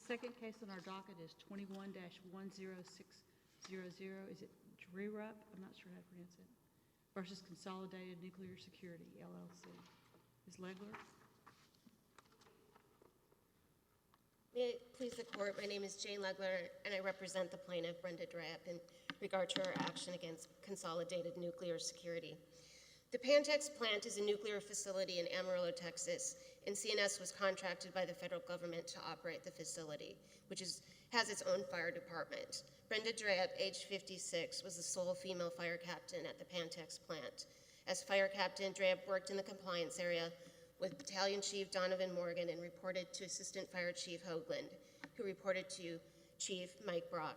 second case on our docket is 21-10600. Is it Drerup? I'm not sure how to pronounce it. Versus Consolidated Nuclear Security, LLC. Ms. Legler? May it please the court, my name is Jane Legler, and I represent the plaintiff, Brenda Drerup, in regard to her action against Consolidated Nuclear Security. The Pantex plant is a nuclear facility in Amarillo, Texas, and CNS was contracted by the federal government to operate the facility, which has its own fire department. Brenda Drerup, age 56, was the sole female fire captain at the Pantex plant. As fire captain, Drerup worked in the compliance area with Battalion Chief Donovan Morgan and reported to Assistant Fire Chief Hoagland, who reported to Chief Mike Brock.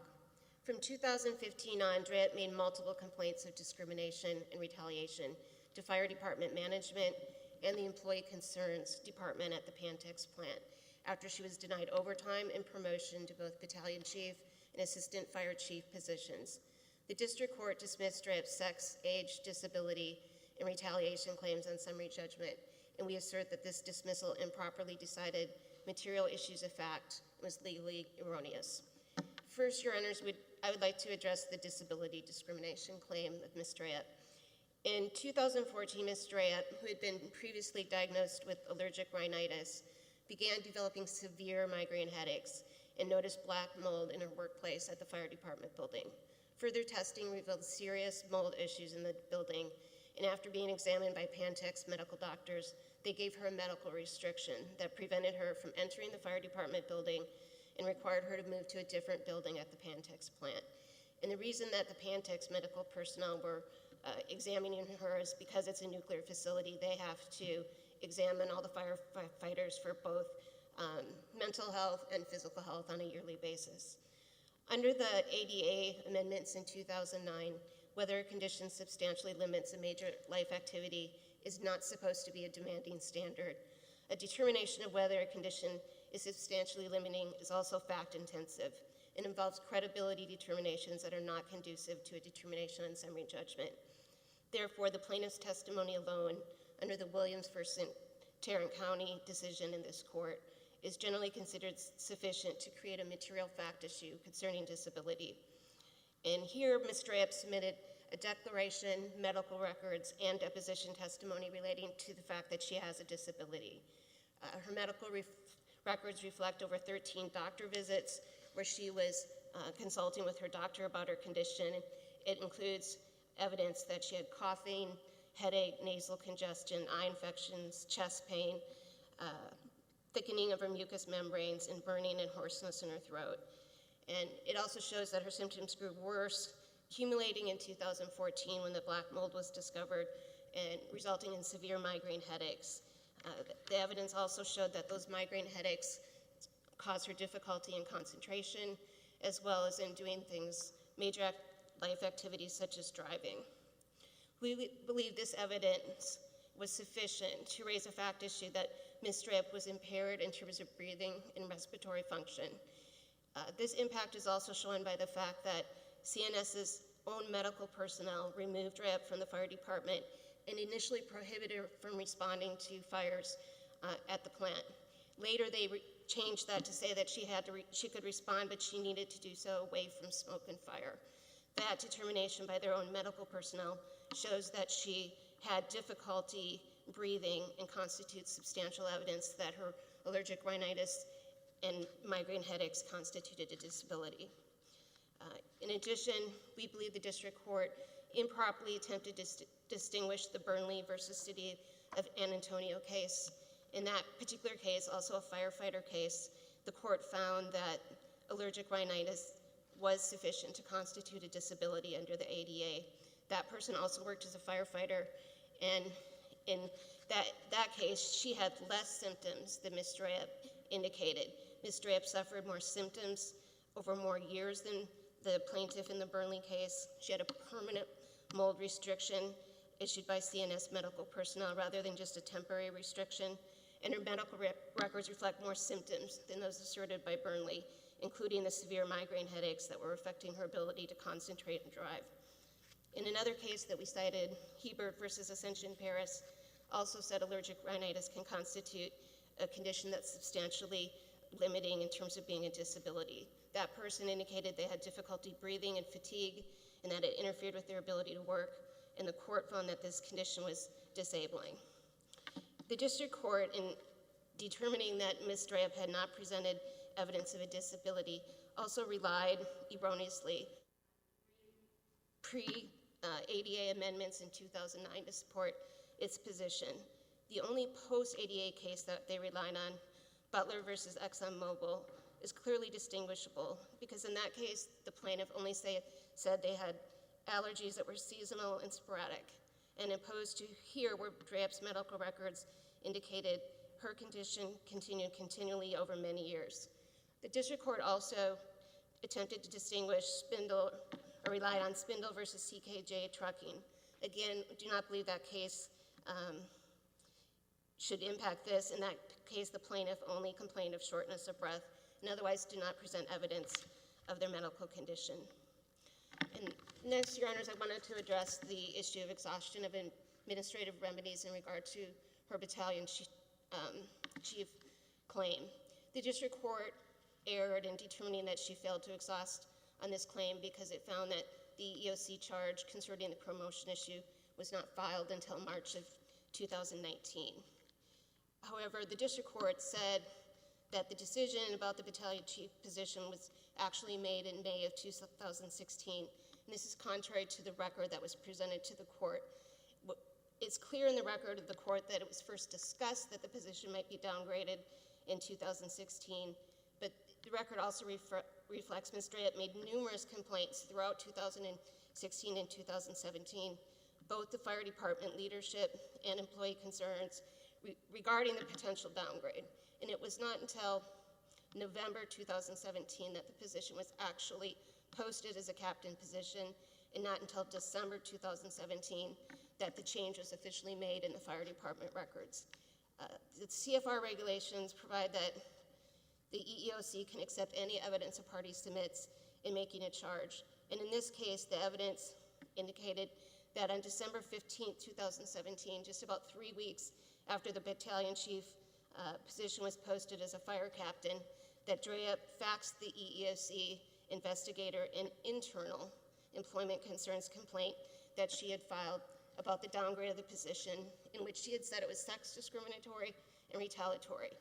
From 2015 on, Drerup made multiple complaints of discrimination and retaliation to fire department management and the employee concerns department at the Pantex plant after she was denied overtime and promotion to both Battalion Chief and Assistant Fire Chief positions. The district court dismissed Drerup's sex, age, disability, and retaliation claims on summary judgment, and we assert that this dismissal improperly decided material issues of fact was legally erroneous. First, Your Honors, I would like to address the disability discrimination claim of Ms. Drerup. In 2014, Ms. Drerup, who had been previously diagnosed with allergic rhinitis, began developing severe migraine headaches and noticed black mold in her workplace at the fire department building. Further testing revealed serious mold issues in the building, and after being examined by Pantex medical doctors, they gave her a medical restriction that prevented her from entering the fire department building and required her to move to a different building at the Pantex plant. And the reason that the Pantex medical personnel were examining her is because it's a nuclear facility. They have to examine all the firefighters for both mental health and physical health on a yearly basis. Under the ADA amendments in 2009, whether a condition substantially limits a major life activity is not supposed to be a demanding standard. A determination of whether a condition is substantially limiting is also fact-intensive and involves credibility determinations that are not conducive to a determination on summary judgment. Therefore, the plaintiff's testimony alone under the Williams v. Tarrant County decision in this court is generally considered sufficient to create a material fact issue concerning disability. And here, Ms. Drerup submitted a declaration, medical records, and deposition testimony relating to the fact that she has a disability. Her medical records reflect over 13 doctor visits where she was consulting with her doctor about her condition. It includes evidence that she had coughing, headache, nasal congestion, eye infections, chest pain, thickening of her mucous membranes, and burning and hoarseness in her throat. And it also shows that her symptoms grew worse, accumulating in 2014 when the black mold was discovered and resulting in severe migraine headaches. The evidence also showed that those migraine headaches caused her difficulty in concentration, as well as in doing things, major life activities such as driving. We believe this evidence was sufficient to raise a fact issue that Ms. Drerup was impaired in terms of breathing and respiratory function. This impact is also shown by the fact that CNS's own medical personnel removed Drerup from the fire department and initially prohibited her from responding to fires at the plant. Later, they changed that to say that she could respond, but she needed to do so away from smoke and fire. That determination by their own medical personnel shows that she had difficulty breathing and constitutes substantial evidence that her allergic rhinitis and migraine headaches constituted a disability. In addition, we believe the district court improperly attempted to distinguish the Burnley versus City of San Antonio case. In that particular case, also a firefighter case, the court found that allergic rhinitis was sufficient to constitute a disability under the ADA. That person also worked as a firefighter, and in that case, she had less symptoms than Ms. Drerup indicated. Ms. Drerup suffered more symptoms over more years than the plaintiff in the Burnley case. She had a permanent mold restriction issued by CNS medical personnel rather than just a temporary restriction, and her medical records reflect more symptoms than those asserted by Burnley, including the severe migraine headaches that were affecting her ability to concentrate and drive. In another case that we cited, Hebert versus Ascension Paris also said allergic rhinitis can constitute a condition that substantially limiting in terms of being a disability. That person indicated they had difficulty breathing and fatigue, and that it interfered with their ability to work, and the court found that this condition was disabling. The district court, in determining that Ms. Drerup had not presented evidence of a disability, also relied erroneously pre-ADA amendments in 2009 to support its position. The only post-ADA case that they relied on, Butler versus ExxonMobil, is clearly distinguishable because in that case, the plaintiff only said they had allergies that were seasonal and sporadic, and opposed to here where Drerup's medical records indicated her condition continued continually over many years. The district court also attempted to distinguish Spindle, or relied on Spindle versus CKJ Trucking. Again, do not believe that case should impact this. In that case, the plaintiff only complained of shortness of breath and otherwise did not present evidence of their medical condition. And next, Your Honors, I wanted to address the issue of exhaustion of administrative remedies in regard to her battalion chief claim. The district court erred in determining that she failed to exhaust on this claim because it found that the EEOC charge concerning the promotion issue was not filed until March of 2019. However, the district court said that the decision about the battalion chief position was actually made in May of 2016, and this is contrary to the record that was presented to the court. It's clear in the record of the court that it was first discussed that the position might be downgraded in 2016, but the record also reflects Ms. Drerup made numerous complaints throughout 2016 and 2017, both the fire department leadership and employee concerns regarding the potential downgrade. And it was not until November 2017 that the position was actually posted as a captain position, and not until December 2017 that the change was officially made in the fire department records. The CFR regulations provide that the EEOC can accept any evidence a party submits in making a charge. And in this case, the evidence indicated that on December 15, 2017, just about 3 weeks after the battalion chief position was posted as a fire captain, that Drerup faxed the EEOC investigator an internal employment concerns complaint that she had filed about the downgrade of the position, in which she had said it was sex discriminatory and retaliatory.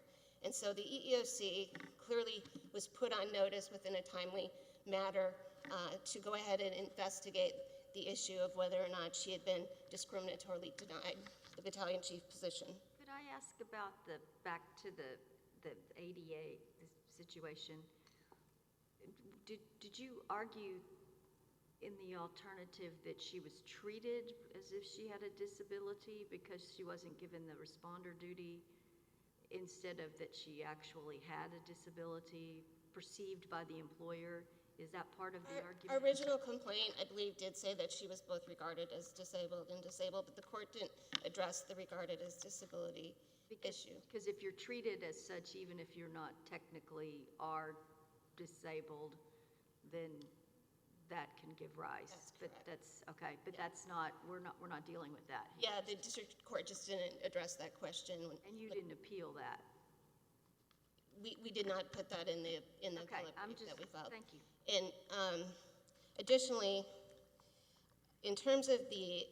And so the EEOC clearly was put on notice within a timely matter to go ahead and investigate the issue of whether or not she had been discriminatorily denied the battalion chief position. Could I ask about back to the ADA situation? Did you argue in the alternative that she was treated as if she had a disability because she wasn't given the responder duty instead of that she actually had a disability perceived by the employer? Is that part of the argument? Our original complaint, I believe, did say that she was both regarded as disabled and disabled, but the court didn't address the regarded as disability issue. Because if you're treated as such, even if you're not technically are disabled, then that can give rise. That's but correct. that's okay. But that's not. We're not dealing with that here. Yeah, the district court just didn't address that question. And you didn't appeal that. We did not put that in the Okay, appellate brief that we filed. thank you. And additionally, in terms of the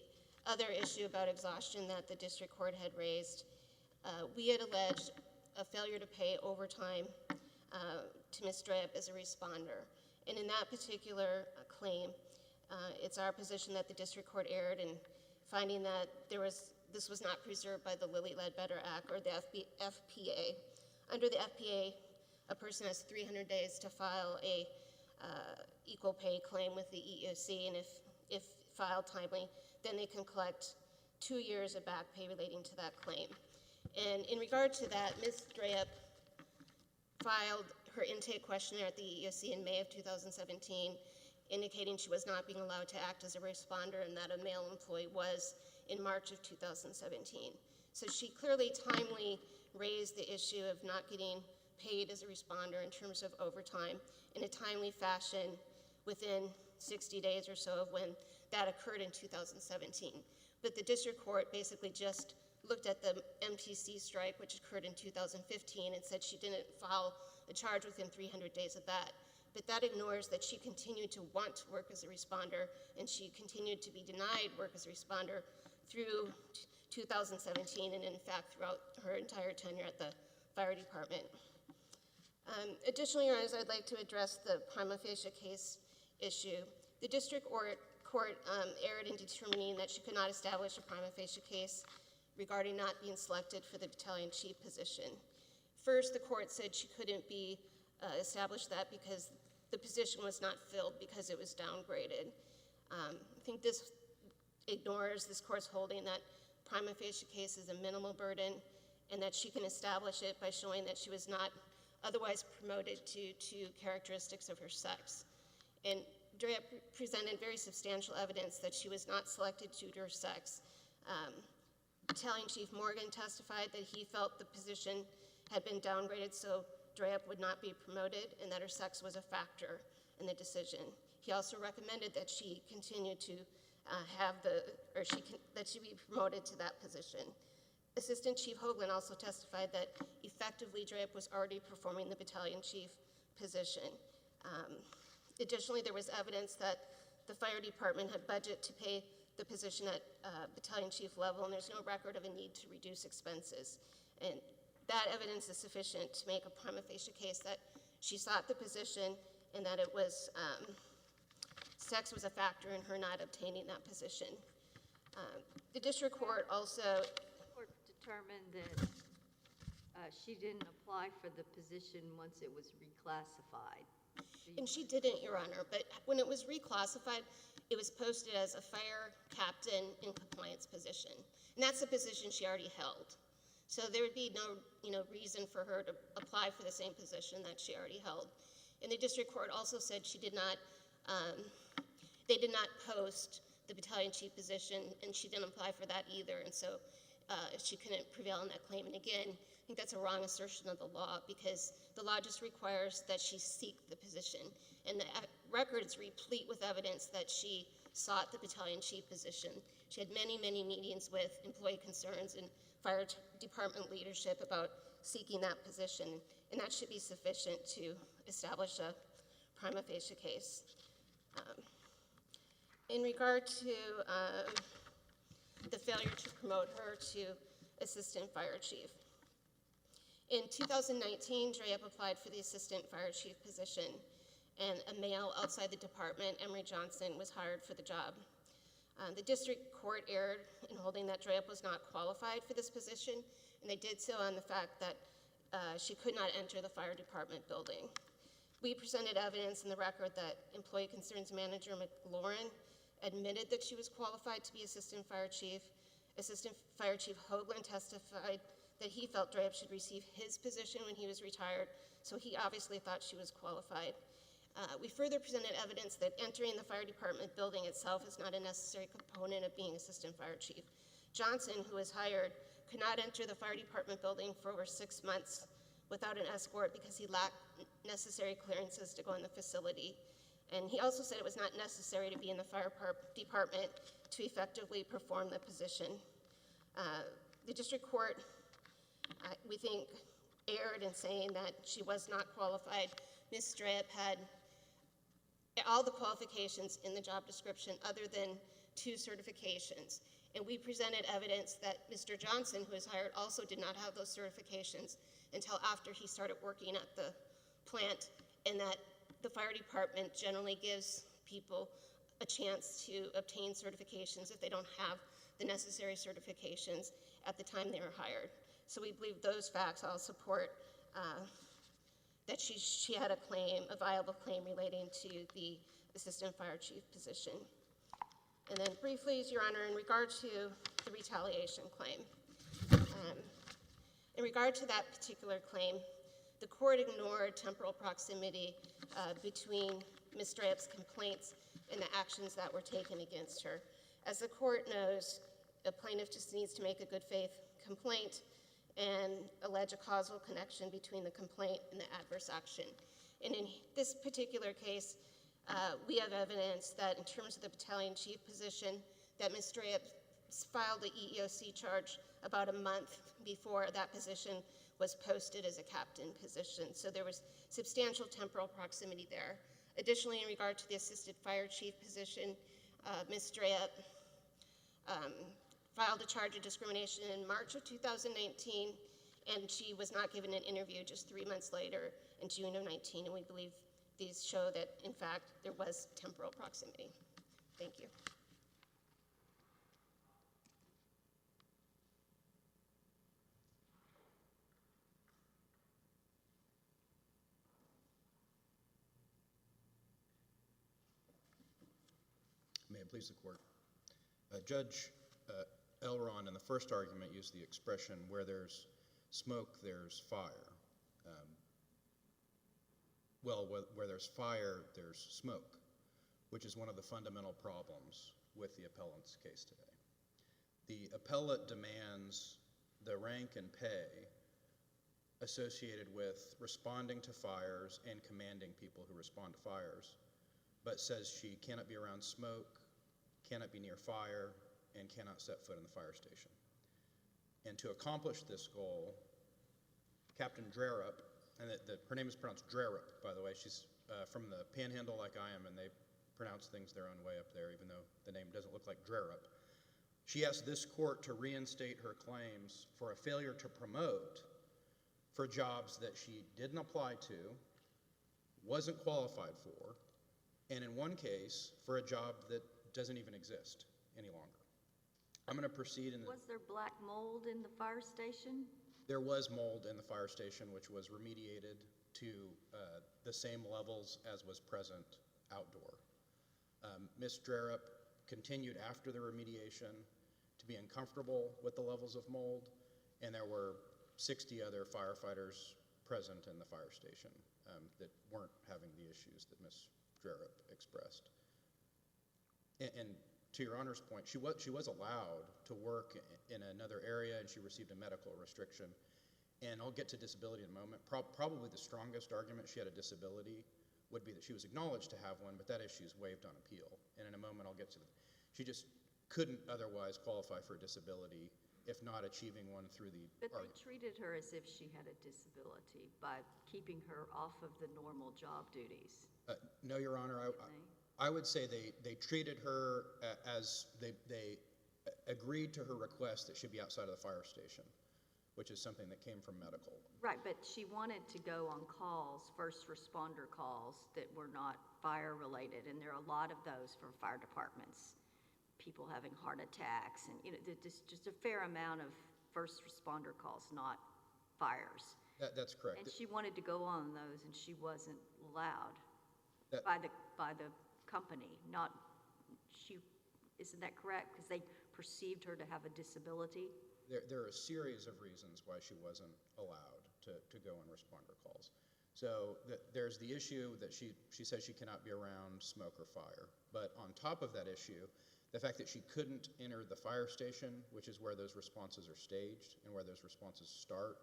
other issue about exhaustion that the district court had raised, we had alleged a failure to pay overtime to Ms. Drerup as a responder. And in that particular claim, it's our position that the district court erred in finding that this was not preserved by the Lilly Ledbetter Act or the FPA. Under the FPA, a person has 300 days to file a equal pay claim with the EEOC, and if filed timely, then they can collect 2 years of back pay relating to that claim. And in regard to that, Ms. Drerup filed her intake questionnaire at the EEOC in May of 2017, indicating she was not being allowed to act as a responder and that a male employee was in March of 2017. So she clearly timely raised the issue of not getting paid as a responder in terms of overtime in a timely fashion within 60 days or so of when that occurred in 2017. But the district court basically just looked at the MTC strike, which occurred in 2015, and said she didn't file a charge within 300 days of that. But that ignores that she continued to want to work as a responder, and she continued to be denied work as a responder through 2017, and in fact throughout her entire tenure at the fire department. Additionally, Your Honors, I'd like to address the prima facie case issue. The district court erred in determining that she could not establish a prima facie case regarding not being selected for the battalion chief position. First, the court said she couldn't be established that because the position was not filled because it was downgraded. I think this ignores this court's holding that prima facie case is a minimal burden and that she can establish it by showing that she was not otherwise promoted due to characteristics of her sex. And Drerup presented very substantial evidence that she was not selected due to her sex. Battalion Chief Morgan testified that he felt the position had been downgraded so Drerup would not be promoted and that her sex was a factor in the decision. He also recommended that she continue to that she be promoted to that position. Assistant Chief Hoagland also testified that effectively Drerup was already performing the battalion chief position. Additionally, there was evidence that the fire department had budget to pay the position at battalion chief level, and there's no record of a need to reduce expenses. And that evidence is sufficient to make a prima facie case that she sought the position and that it was, sex was a factor in her not obtaining that position. The district court also... The court determined that she didn't apply for the position once it was reclassified. And she didn't, Your Honor, but when it was reclassified, it was posted as a fire captain in compliance position. And that's a position she already held. So there would be no reason for her to apply for the same position that she already held. And the district court also said she did not, they did not post the battalion chief position, and she didn't apply for that either, and so she couldn't prevail on that claim. And again, I think that's a wrong assertion of the law because the law just requires that she seek the position. And the record is replete with evidence that she sought the battalion chief position. She had many, many meetings with employee concerns and fire department leadership about seeking that position, and that should be sufficient to establish a prima facie case. In regard to the failure to promote her to assistant fire chief, in 2019, Drerup applied for the assistant fire chief position, and a male outside the department, Emery Johnson, was hired for the job. The district court erred in holding that Drerup was not qualified for this position, and they did so on the fact that she could not enter the fire department building. We presented evidence in the record that employee concerns manager McLaurin admitted that she was qualified to be assistant fire chief. Assistant Fire Chief Hoagland testified that he felt Drerup should receive his position when he was retired, so he obviously thought she was qualified. We further presented evidence that entering the fire department building itself is not a necessary component of being assistant fire chief. Johnson, who was hired, could not enter the fire department building for over 6 months without an escort because he lacked necessary clearances to go in the facility. And he also said it was not necessary to be in the fire department to effectively perform the position. The district court, we think, erred in saying that she was not qualified. Ms. Drerup had all the qualifications in the job description other than 2 certifications. And we presented evidence that Mr. Johnson, who was hired, also did not have those certifications until after he started working at the plant, and that the fire department generally gives people a chance to obtain certifications if they don't have the necessary certifications at the time they were hired. So we believe those facts all support that she had a claim, a viable claim relating to the assistant fire chief position. And then briefly, Your Honor, in regard to the retaliation claim, in regard to that particular claim, the court ignored temporal proximity between Ms. Drerup's complaints and the actions that were taken against her. As the court knows, a plaintiff just needs to make a good faith complaint and allege a causal connection between the complaint and the adverse action. And in this particular case, we have evidence that in terms of the battalion chief position, that Ms. Drerup filed the EEOC charge about a month before that position was posted as a captain position. So there was substantial temporal proximity there. Additionally, in regard to the assistant fire chief position, Ms. Drerup filed a charge of discrimination in March of 2019, and she was not given an interview just 3 months later in June of 19, and we believe these show that, in fact, there was temporal proximity. Thank you. May it please the court. Judge Elrod in the first argument used the expression, where there's smoke, there's fire. Where there's fire, there's smoke, which is one of the fundamental problems with the appellant's case today. The appellant demands the rank and pay associated with responding to fires and commanding people who respond to fires, but says she cannot be around smoke, cannot be near fire, and cannot set foot in the fire station. And to accomplish this goal, Captain Drerup, and her name is pronounced Drerup, by the way. She's from the Panhandle like I am, and they pronounce things their own way up there, even though the name doesn't look like Drerup. She asked this court to reinstate her claims for a failure to promote for jobs that she didn't apply to, wasn't qualified for, and in one case, for a job that doesn't even exist any longer. I'm going to proceed in the... Was there black mold in the fire station? There was mold in the fire station, which was remediated to the same levels as was present outdoor. Ms. Drerup continued after the remediation to be uncomfortable with the levels of mold, and there were 60 other firefighters present in the fire station that weren't having the issues that Ms. Drerup expressed. And to Your Honor's point, she was allowed to work in another area, and she received a medical restriction. And I'll get to disability in a moment. Probably the strongest argument she had a disability would be that she was acknowledged to have one, but that issue is waived on appeal. And in a moment, I'll get to she just couldn't otherwise qualify for a disability if not achieving one through the But they treated her as if she had a disability by keeping her off of the normal job duties. No, Your Honor. I would say they treated her as they agreed to her request that she be outside of the fire station, which is something that came from medical. Right, but she wanted to go on calls, first responder calls, that were not fire related, and there are a lot of those for fire departments. People having heart attacks, and just a fair amount of first responder calls, not fires. That's correct. And she wanted to go on those, and she wasn't allowed by the company. Isn't that correct? Because they perceived her to have a disability. There are a series of reasons why she wasn't allowed to go on responder calls. So there's the issue that she says she cannot be around smoke or fire. But on top of that issue, the fact that she couldn't enter the fire station, which is where those responses are staged and where those responses start,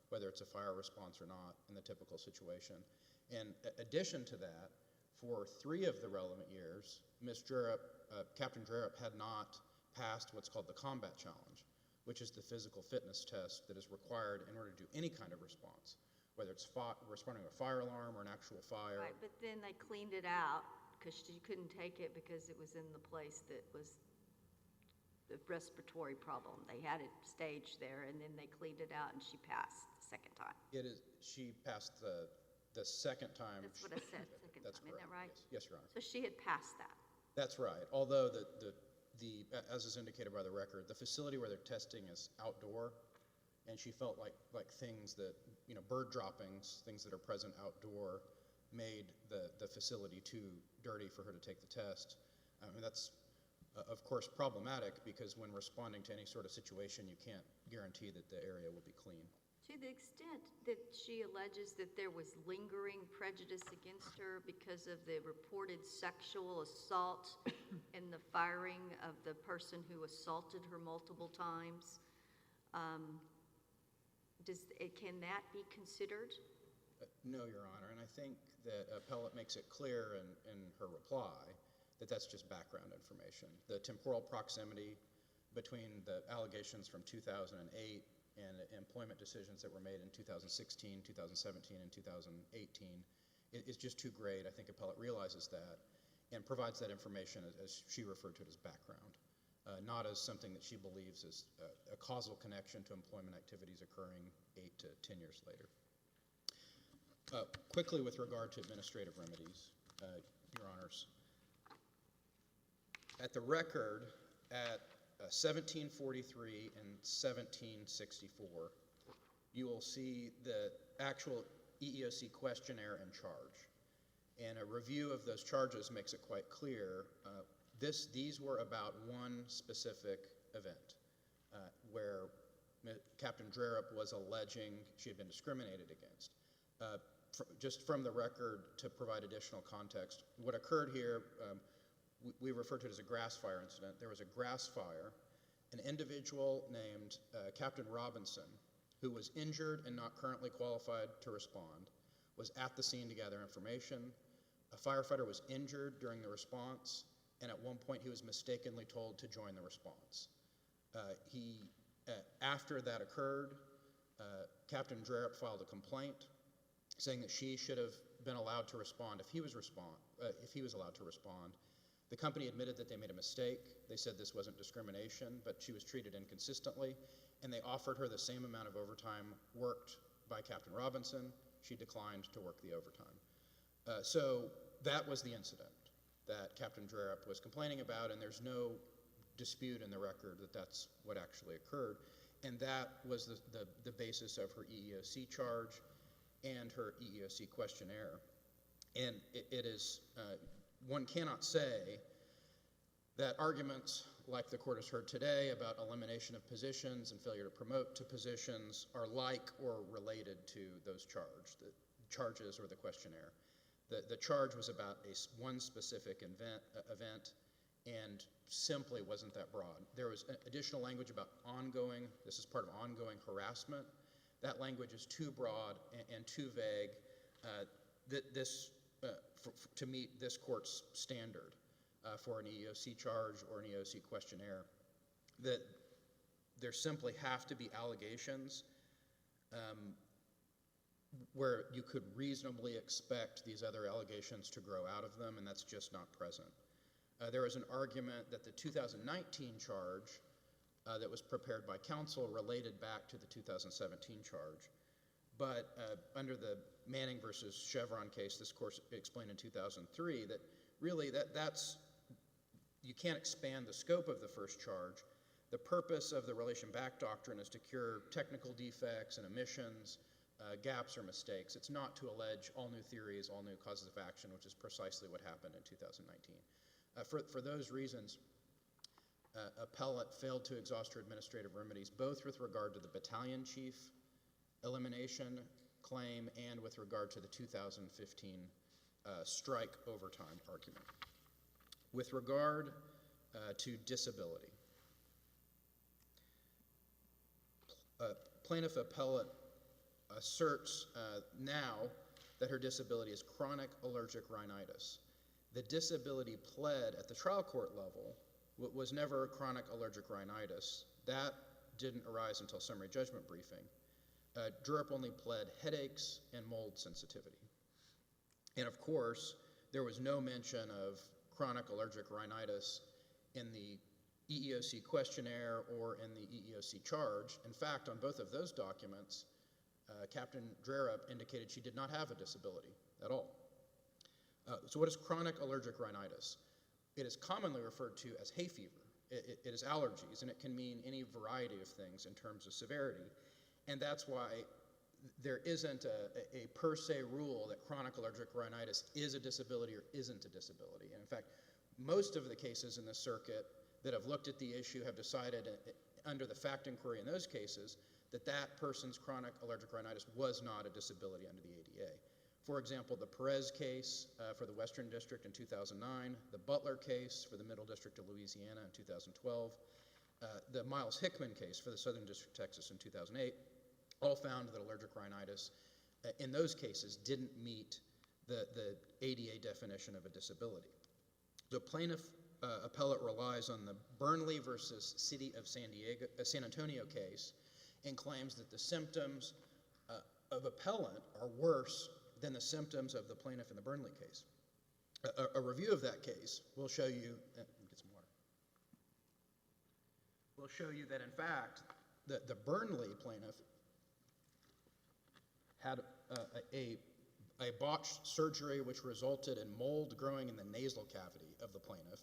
whether it's a fire response or not in the typical situation. In addition to that, for 3 of the relevant years, Captain Drerup had not passed what's called the combat challenge, which is the physical fitness test that is required in order to do any kind of response, whether it's responding to a fire alarm or an actual fire. Right, but then they cleaned it out because she couldn't take it because it was in the place that was the respiratory problem. They had it staged there, and then they cleaned it out, and she passed the second time. She passed the second time. That's what I said, second That's time. correct. Isn't that right? Yes, Your Honor. So she had passed that. That's right. Although as is indicated by the record, the facility where they're testing is outdoor, and she felt like things that, bird droppings, things that are present outdoor, made the facility too dirty for her to take the test. I mean, that's, of course, problematic because when responding to any sort of situation, you can't guarantee that the area will be clean. To the extent that she alleges that there was lingering prejudice against her because of the reported sexual assault and the firing of the person who assaulted her multiple times, can that be considered? No, Your Honor, and I think that appellate makes it clear in her reply that that's just background information. The temporal proximity between the allegations from 2008 and employment decisions that were made in 2016, 2017, and 2018 is just too great. I think appellate realizes that and provides that information as she referred to it as background, not as something that she believes is a causal connection to employment activities occurring 8 to 10 years later. Quickly with regard to administrative remedies, Your Honors, at the record at 1743 and 1764, you will see the actual EEOC questionnaire and charge. And a review of those charges makes it quite clear these were about one specific event where Captain Drerup was alleging she had been discriminated against. Just from the record, to provide additional context, what occurred here, we refer to it as a grass fire incident. There was a grass fire. An individual named Captain Robinson, who was injured and not currently qualified to respond, was at the scene to gather information. A firefighter was injured during the response, and at one point he was mistakenly told to join the response. After that occurred, Captain Drerup filed a complaint saying that she should have been allowed to respond if he was allowed to respond. The company admitted that they made a mistake. They said this wasn't discrimination, but she was treated inconsistently, and they offered her the same amount of overtime worked by Captain Robinson. She declined to work the overtime. So that was the incident that Captain Drerup was complaining about, and there's no dispute in the record that that's what actually occurred. And that was the basis of her EEOC charge and her EEOC questionnaire. And it is, one cannot say that arguments like the court has heard today about elimination of positions and failure to promote to positions are like or related to those charges or the questionnaire. The charge was about one specific event and simply wasn't that broad. There was additional language about ongoing, this is part of ongoing harassment. That language is too broad and too vague to meet this court's standard for an EEOC charge or an EEOC questionnaire. That there simply have to be allegations where you could reasonably expect these other allegations to grow out of them, and that's just not present. There was an argument that the 2019 charge that was prepared by counsel related back to the 2017 charge. But under the Manning versus Chevron case, this court explained in 2003 that really that's, you can't expand the scope of the first charge. The purpose of the relation back doctrine is to cure technical defects and omissions, gaps or mistakes. It's not to allege all new theories, all new causes of action, which is precisely what happened in 2019. For those reasons, appellate failed to exhaust her administrative remedies, both with regard to the battalion chief elimination claim and with regard to the 2015 strike overtime argument. With regard to disability, plaintiff appellate asserts now that her disability is chronic allergic rhinitis. The disability pled at the trial court level was never chronic allergic rhinitis. That didn't arise until summary judgment briefing. Drerup only pled headaches and mold sensitivity. And of course, there was no mention of chronic allergic rhinitis in the EEOC questionnaire or in the EEOC charge. In fact, on both of those documents, Captain Drerup indicated she did not have a disability at all. So what is chronic allergic rhinitis? It is commonly referred to as hay fever. It is allergies, and it can mean any variety of things in terms of severity. And that's why there isn't a per se rule that chronic allergic rhinitis is a disability or isn't a disability. And in fact, most of the cases in the circuit that have looked at the issue have decided under the fact inquiry in those cases that that person's chronic allergic rhinitis was not a disability under the ADA. For example, the Perez case for the Western District in 2009, the Butler case for the Middle District of Louisiana in 2012, the Miles Hickman case for the Southern District of Texas in 2008, all found that allergic rhinitis in those cases didn't meet the ADA definition of a disability. The plaintiff appellate relies on the Burnley versus City of San Antonio case and claims that the symptoms of appellant are worse than the symptoms of the plaintiff in the Burnley case. A review of that case will show you, get some water, will show you that in fact, the Burnley plaintiff had a botched surgery which resulted in mold growing in the nasal cavity of the plaintiff,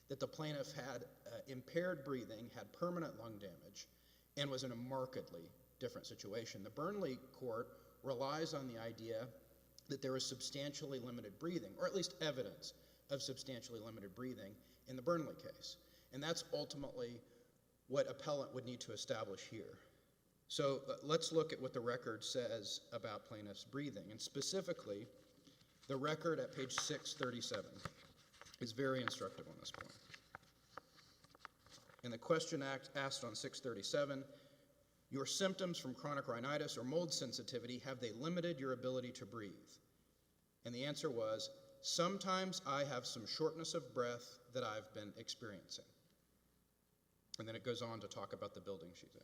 that the plaintiff had impaired breathing, had permanent lung damage, and was in a markedly different situation. The Burnley court relies on the idea that there was substantially limited breathing, or at least evidence of substantially limited breathing in the Burnley case. And that's ultimately what appellant would need to establish here. So let's look at what the record says about plaintiff's breathing. And specifically, the record at page 637 is very instructive on this point. In the question asked on 637, your symptoms from chronic rhinitis or mold sensitivity, have they limited your ability to breathe? And the answer was, sometimes I have some shortness of breath that I've been experiencing. And then it goes on to talk about the building she's in.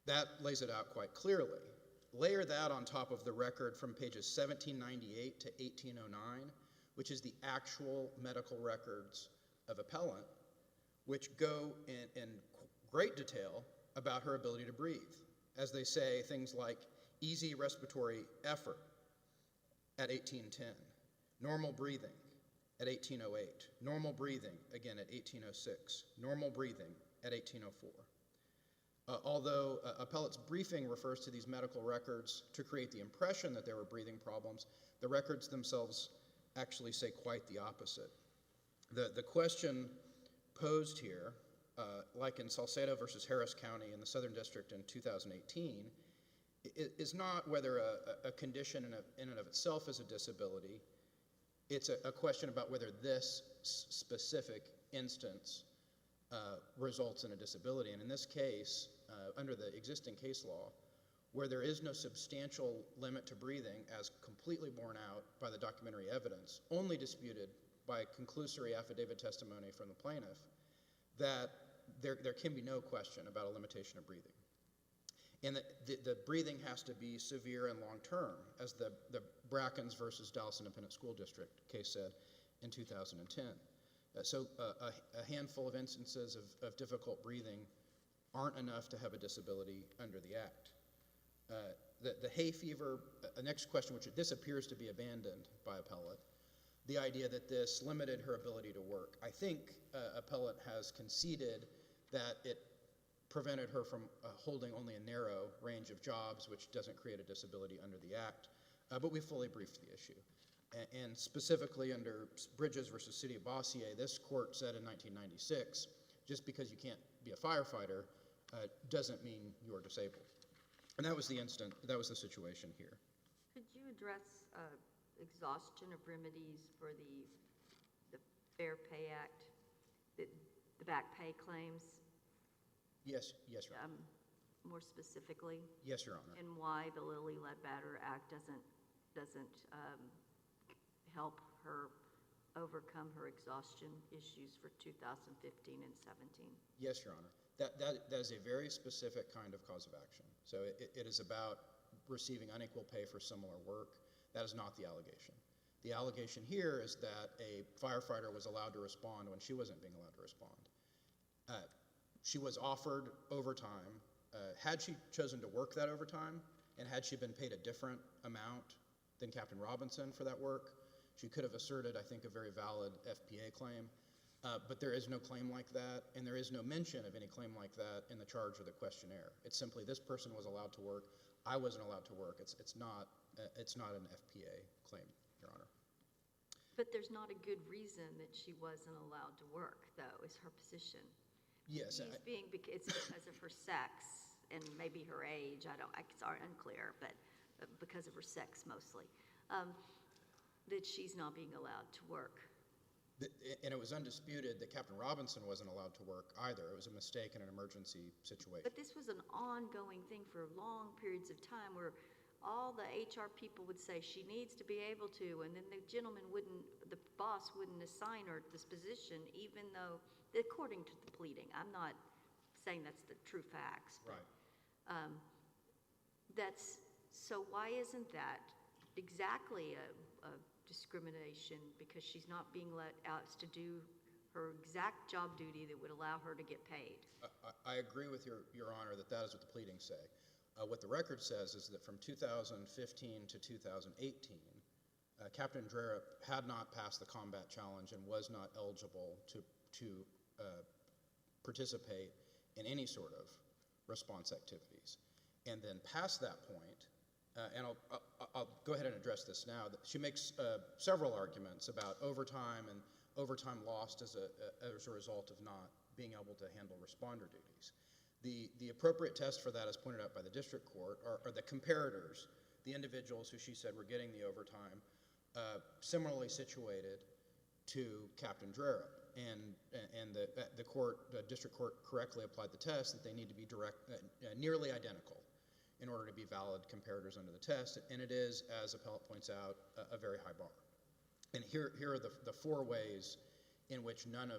That lays it out quite clearly. Layer that on top of the record from pages 1798 to 1809, which is the actual medical records of appellant, which go in great detail about her ability to breathe. As they say, things like easy respiratory effort at 1810, normal breathing at 1808, normal breathing again at 1806, normal breathing at 1804. Although appellant's briefing refers to these medical records to create the impression that there were breathing problems, the records themselves actually say quite the opposite. The question posed here, like in Salcedo versus Harris County in the Southern District in 2018, is not whether a condition in and of itself is a disability. It's a question about whether this specific instance results in a disability. And in this case, under the existing case law, where there is no substantial limit to breathing as completely borne out by the documentary evidence, only disputed by conclusory affidavit testimony from the plaintiff, that there can be no question about a limitation of breathing. And the breathing has to be severe and long-term, as the Brackens versus Dallas Independent School District case said in 2010. So a handful of instances of difficult breathing aren't enough to have a disability under the Act. The hay fever, next question, which this appears to be abandoned by appellant, the idea that this limited her ability to work. I think appellant has conceded that it prevented her from holding only a narrow range of jobs, which doesn't create a disability under the Act, but we fully briefed the issue. And specifically under Bridges versus City of Bossier, this court said in 1996, just because you can't be a firefighter doesn't mean you're disabled. And that was the situation here. Could you address exhaustion of remedies for the Fair Pay Act, the back pay claims? Yes, Your Honor. More specifically? Yes, Your Honor. And why the Lilly Ledbetter Act doesn't help her overcome her exhaustion issues for 2015 and 17? Yes, Your Honor. That is a very specific kind of cause of action. So it is about receiving unequal pay for similar work. That is not the allegation. The allegation here is that a firefighter was allowed to respond when she wasn't being allowed to respond. She was offered overtime. Had she chosen to work that overtime, and had she been paid a different amount than Captain Robinson for that work, she could have asserted, I think, a very valid FPA claim. But there is no claim like that, and there is no mention of any claim like that in the charge or the questionnaire. It's simply this person was allowed to work, I wasn't allowed to work. It's not an FPA claim, Your Honor. But there's not a good reason that she wasn't allowed to work, though, is her position. Yes. It's because of her sex and maybe her age. It's unclear, but because of her sex mostly, that she's not being allowed to work. And it was undisputed that Captain Robinson wasn't allowed to work either. It was a mistake in an emergency situation. But this was an ongoing thing for long periods of time where all the HR people would say she needs to be able to, and then the boss wouldn't assign her this position, even though, according to the pleading, I'm not saying that's the true facts. But, Right. so why isn't that exactly a discrimination, because she's not being let out to do her exact job duty that would allow her to get paid? I agree with Your Honor that that is what the pleadings say. What the record says is that from 2015 to 2018, Captain Drerup had not passed the combat challenge and was not eligible to participate in any sort of response activities. And then past that point, and I'll go ahead and address this now, that she makes several arguments about overtime and overtime lost as a result of not being able to handle responder duties. The appropriate test for that, as pointed out by the district court, are the comparators, the individuals who she said were getting the overtime, similarly situated to Captain Drerup. And the district court correctly applied the test that they need to be nearly identical in order to be valid comparators under the test. And it is, as appellate points out, a very high bar. And here are the four ways in which not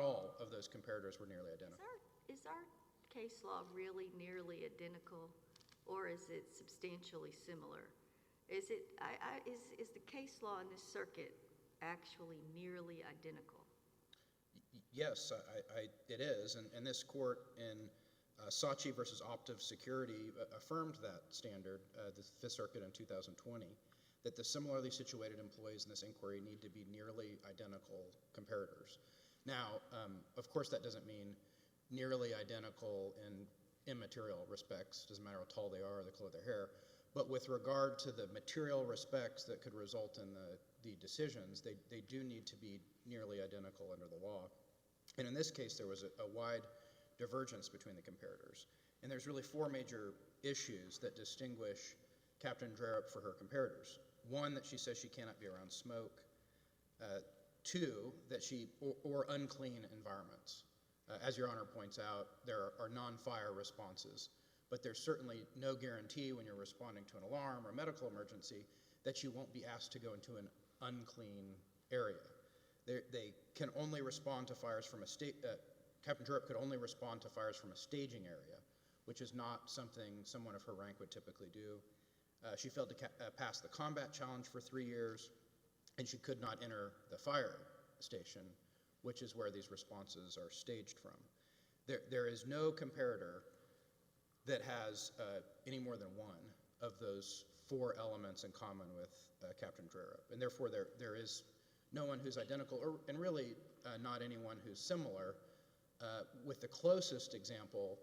all of those comparators were nearly identical. Is our case law really nearly identical, or is it substantially similar? Is the case law in this circuit actually nearly identical? Yes, it is. And this court in Saatchi versus Optiv Security affirmed that standard, the Fifth Circuit in 2020, that the similarly situated employees in this inquiry need to be nearly identical comparators. Now, of course, that doesn't mean nearly identical in immaterial respects. Doesn't matter how tall they are or the color of their hair. But with regard to the material respects that could result in the decisions, they do need to be nearly identical under the law. And in this case, there was a wide divergence between the comparators. And there's really four major issues that distinguish Captain Drerup for her comparators. One, that she says she cannot be around smoke. Two, that or unclean environments. As Your Honor points out, there are non-fire responses, but there's certainly no guarantee when you're responding to an alarm or medical emergency that you won't be asked to go into an unclean area. They can only respond to fires from Captain Drerup could only respond to fires from a staging area, which is not something someone of her rank would typically do. She failed to pass the combat challenge for 3 years, and she could not enter the fire station, which is where these responses are staged from. There is no comparator that has any more than one of those four elements in common with Captain Drerup. And therefore, there is no one who's identical, and really not anyone who's similar, with the closest example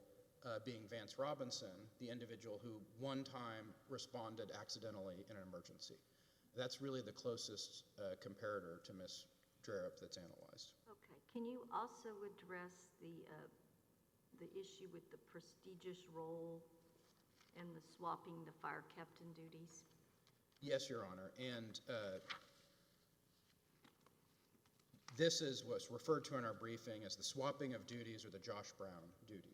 being Vance Robinson, the individual who one time responded accidentally in an emergency. That's really the closest comparator to Ms. Drerup that's analyzed. Okay. Can you also address the issue with the prestigious role and the swapping the fire captain duties? Yes, Your Honor. And this is what's referred to in our briefing as the swapping of duties, or the Josh Brown duties.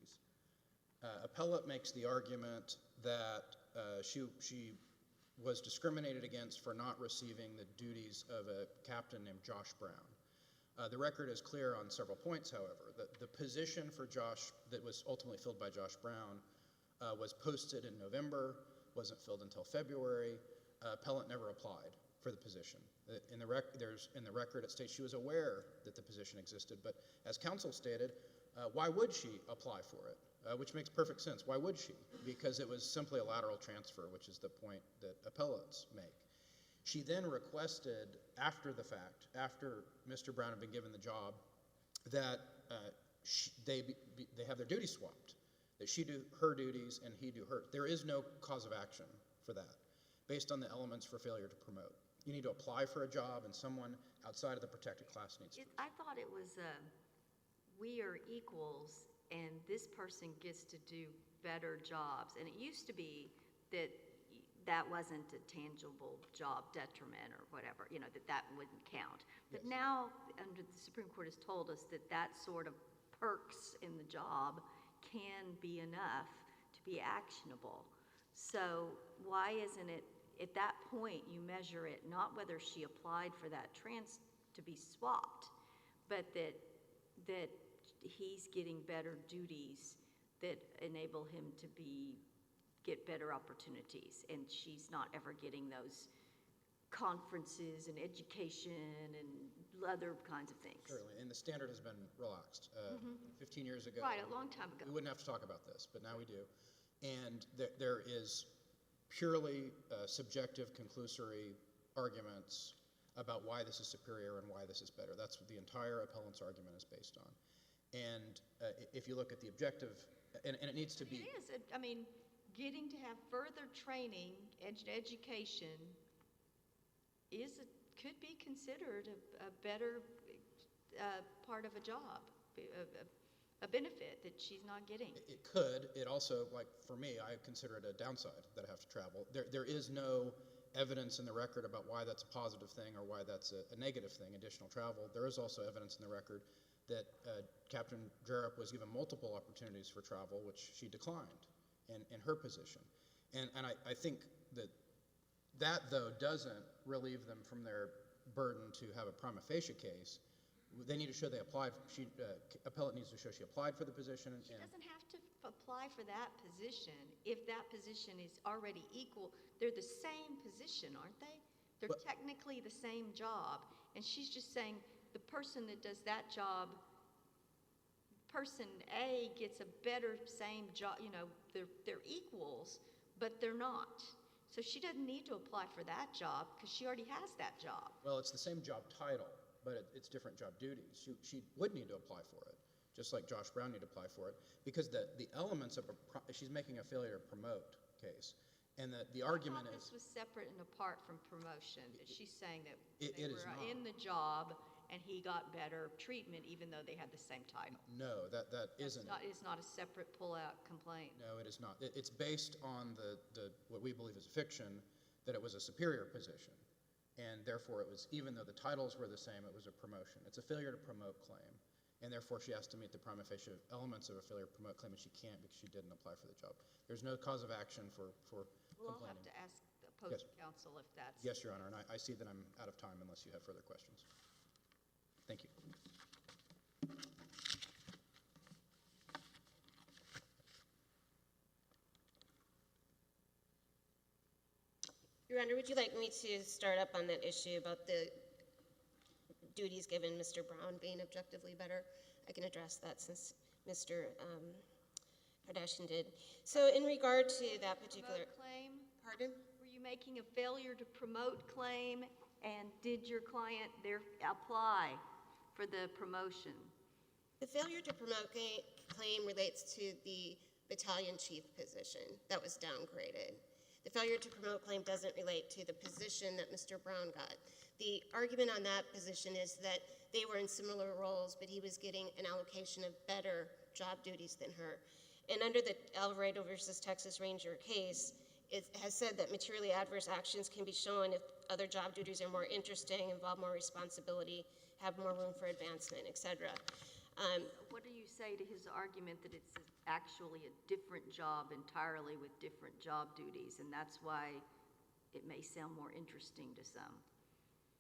Appellate makes the argument that she was discriminated against for not receiving the duties of a captain named Josh Brown. The record is clear on several points, however. The position for Josh that was ultimately filled by Josh Brown was posted in November, wasn't filled until February. Appellant never applied for the position. In the record, it states she was aware that the position existed, but as counsel stated, why would she apply for it? Which makes perfect sense. Why would she? Because it was simply a lateral transfer, which is the point that appellates make. She then requested, after the fact, after Mr. Brown had been given the job, that they have their duties swapped, that she do her duties and he do hers. There is no cause of action for that, based on the elements for failure to promote. You need to apply for a job, and someone outside of the protected class needs to. I thought it was we are equals, and this person gets to do better jobs. And it used to be that wasn't a tangible job detriment or whatever, that wouldn't count. But Yes. now, under the Supreme Court has told us that sort of perks in the job can be enough to be actionable. So why isn't it, at that point, you measure it not whether she applied for that to be swapped, but that he's getting better duties that enable him to get better opportunities, and she's not ever getting those conferences and education and other kinds of things. Certainly, and the standard has been relaxed. 15 years ago, Right, a long time ago. we wouldn't have to talk about this, but now we do. And there is purely subjective, conclusory arguments about why this is superior and why this is better. That's what the entire appellant's argument is based on. And if you look at the objective, and it needs to be... It is. I mean, getting to have further training and education could be considered a better part of a job, a benefit that she's not getting. It could. It also, like for me, I consider it a downside that I have to travel. There is no evidence in the record about why that's a positive thing or why that's a negative thing, additional travel. There is also evidence in the record that Captain Drerup was given multiple opportunities for travel, which she declined in her position. And I think that, though, doesn't relieve them from their burden to have a prima facie case. They need to show they applied. Appellant needs to show she applied for the position. She doesn't have to apply for that position if that position is already equal. They're the same position, aren't they? They're technically the same job. And she's just saying the person that does that job, person A gets a better same job, they're equals, but they're not. So she doesn't need to apply for that job because she already has that job. Well, it's the same job title, but it's different job duties. She would need to apply for it, just like Josh Brown need to apply for it, because the elements of she's making a failure to promote case. And the argument is... This was separate and apart from promotion. That she's saying that it they is were not. in the job and he got better treatment even though they had the same title. No, that isn't. It's not a separate pull-out complaint. No, it is not. It's based on the what we believe is a fiction, that it was a superior position. And therefore it was, even though the titles were the same, it was a promotion. It's a failure to promote claim. And therefore she has to meet the prima facie elements of a failure to promote claim, and she can't because she didn't apply for the job. There's no cause of action for Well, I'll have complaining. to ask the opposing counsel if that's... Yes, Your Honor, and I see that I'm out of time unless you have further questions. Thank you. Your Honor, would you like me to start up on that issue about the duties given Mr. Brown being objectively better? I can address that since Mr. Kardashian did. So in regard to that particular... Promote claim? Pardon? Were you making a failure to promote claim, and did your client apply for the promotion? The failure to promote claim relates to the battalion chief position that was downgraded. The failure to promote claim doesn't relate to the position that Mr. Brown got. The argument on that position is that they were in similar roles, but he was getting an allocation of better job duties than her. And under the Elrod versus Texas Ranger case, it has said that materially adverse actions can be shown if other job duties are more interesting, involve more responsibility, have more room for advancement, etc. What do you say to his argument that it's actually a different job entirely with different job duties, and that's why it may sound more interesting to some?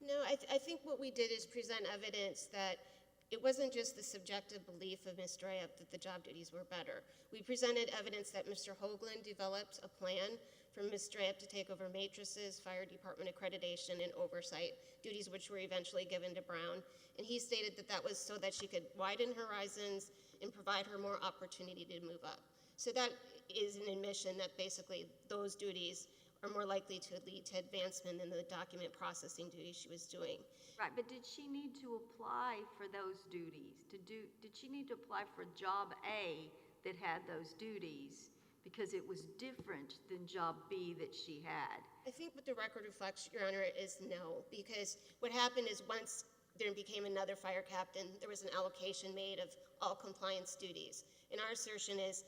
No, I think what we did is present evidence that it wasn't just the subjective belief of Ms. Drerup that the job duties were better. We presented evidence that Mr. Hoagland developed a plan for Ms. Drerup to take over matrices, fire department accreditation, and oversight duties, which were eventually given to Brown. And he stated that that was so that she could widen horizons and provide her more opportunity to move up. So that is an admission that basically those duties are more likely to lead to advancement than the document processing duties she was doing. Right, but did she need to apply for those duties? Did she need to apply for job A that had those duties because it was different than job B that she had? I think what the record reflects, Your Honor, is no, because what happened is once there became another fire captain, there was an allocation made of all compliance duties. And our assertion is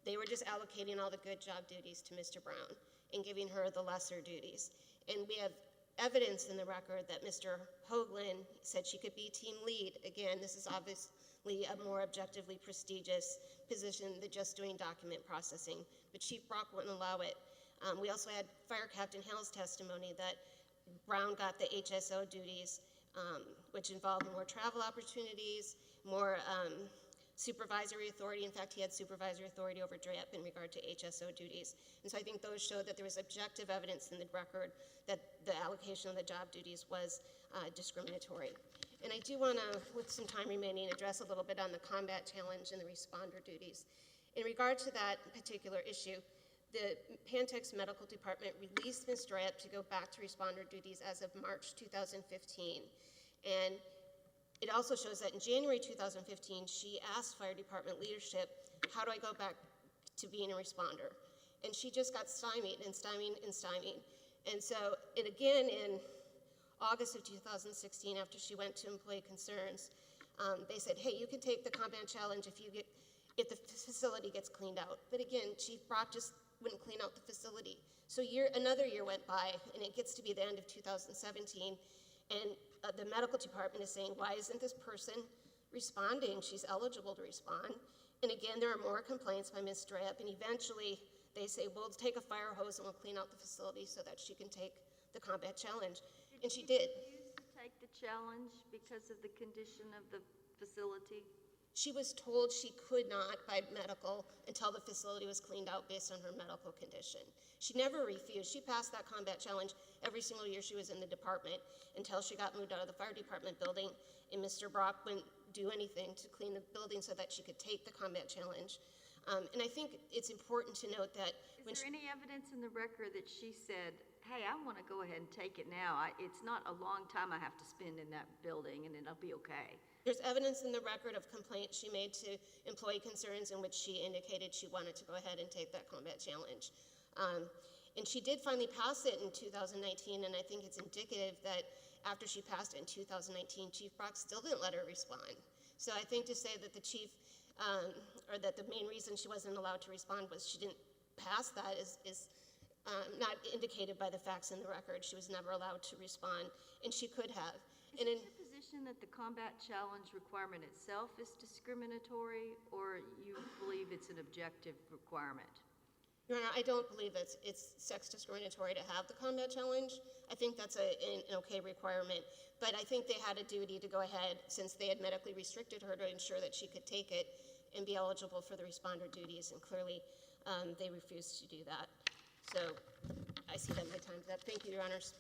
they were just allocating all the good job duties to Mr. Brown and giving her the lesser duties. And we have evidence in the record that Mr. Hoagland said she could be team lead. Again, this is obviously a more objectively prestigious position than just doing document processing, but Chief Brock wouldn't allow it. We also had Fire Captain Hill's testimony that Brown got the HSO duties, which involved more travel opportunities, more supervisory authority. In fact, he had supervisory authority over Drerup in regard to HSO duties. And so I think those show that there was objective evidence in the record that the allocation of the job duties was discriminatory. And I do want to, with some time remaining, address a little bit on the combat challenge and the responder duties. In regard to that particular issue, the Pantex Medical Department released Ms. Drerup to go back to responder duties as of March 2015. And it also shows that in January 2015, she asked fire department leadership, how do I go back to being a responder? And she just got stymied and stymied and stymied. And so, and again in August of 2016, after she went to employee concerns, they said, hey, you can take the combat challenge if the facility gets cleaned out. But again, Chief Brock just wouldn't clean out the facility. So another year went by, and it gets to be the end of 2017, and the medical department is saying, why isn't this person responding? She's eligible to respond. And again, there are more complaints by Ms. Drerup, and eventually they say, we'll take a fire hose and we'll clean out the facility so that she can take the combat challenge. And she did. Refuse to take the challenge because of the condition of the facility? She was told she could not by medical until the facility was cleaned out based on her medical condition. She never refused. She passed that combat challenge every single year she was in the department until she got moved out of the fire department building, and Mr. Brock wouldn't do anything to clean the building so that she could take the combat challenge. And I think it's important to note that Is there any evidence in the record that she said, hey, I want to go ahead and take it now. It's not a long time I have to spend in that building, and it'll be okay. There's evidence in the record of complaints she made to employee concerns in which she indicated she wanted to go ahead and take that combat challenge. And she did finally pass it in 2019, and I think it's indicative that after she passed it in 2019, Chief Brock still didn't let her respond. So I think to say that the chief, or that the main reason she wasn't allowed to respond was she didn't pass that is not indicated by the facts in the record. She was never allowed to respond, and she could have. Is it your position that the combat challenge requirement itself is discriminatory, or you believe it's an objective requirement? Your Honor, I don't believe it's sex discriminatory to have the combat challenge. I think that's an okay requirement, but I think they had a duty to go ahead, since they had medically restricted her, to ensure that she could take it and be eligible for the responder duties, and clearly they refused to do that. So I see that my time's up. Thank you, Your Honors.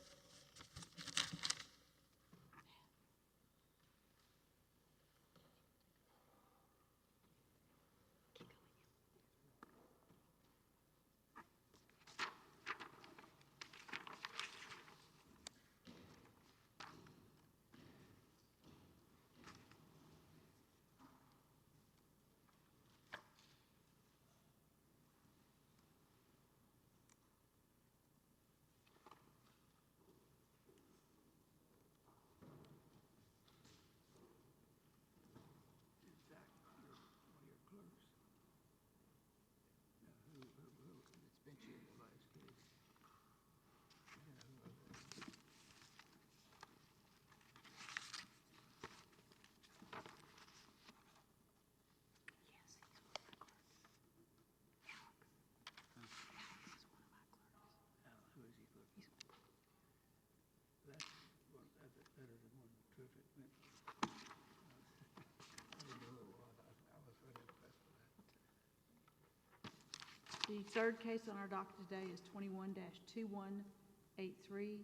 The third case on our docket today is 21-2183,